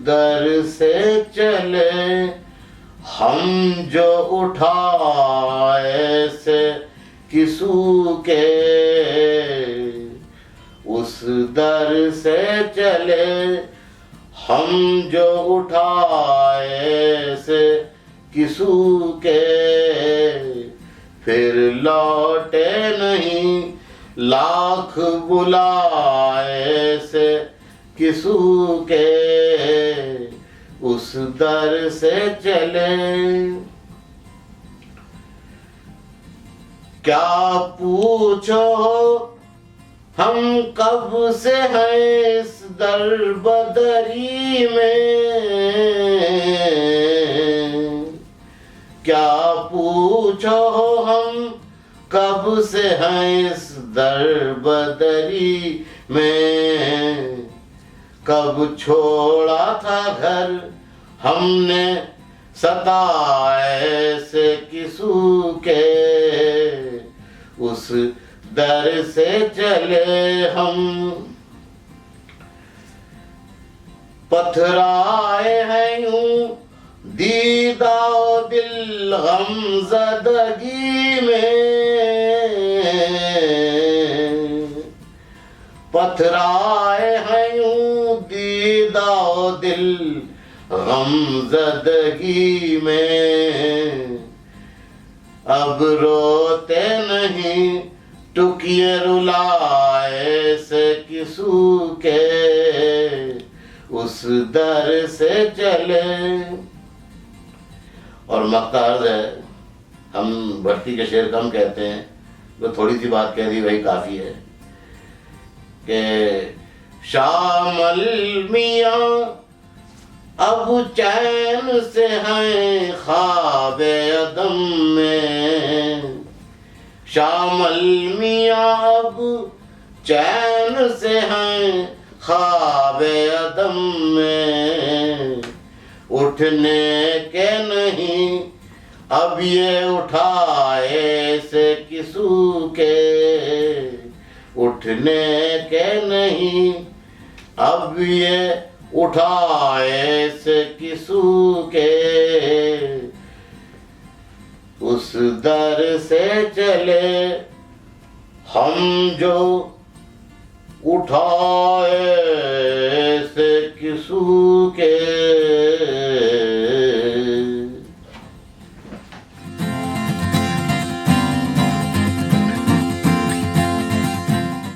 दर से चले हम जो उठाए से किसू के, उस दर से चले हम जो उठाए से किसू के, फिर लौटे नहीं लाख बुलाए से किसू के, उस दर से चले। क्या पूछो हम कब से हैं इस दर बदरी में, क्या पूछो हम कब से हैं इस दर बदरी में, कब छोड़ा था घर हमने सताए से किसू के, उस दर से चले हम। पथराए हैं यूं दीदा दिल गमज़दगी में, पथराए हैं यूं दीदा दिल गमज़दगी में, अब रोते नहीं टुकिए रुलाए से किसू के, उस दर से चले। और मख्तार है, हम भट्टी के शेर कम कहते हैं, तो थोड़ी सी बात कह दी वही काफ़ी है कि शामल मियाँ अब चैन से हैं ख्वाबे अदम में, शामल मियाँ अब चैन से हैं ख्वाबे अदम में, उठने के नहीं अब ये उठाए से किसू के, उठने के नहीं अब ये उठाए से किसू के, उस दर से चले हम जो उठाए से किसू के।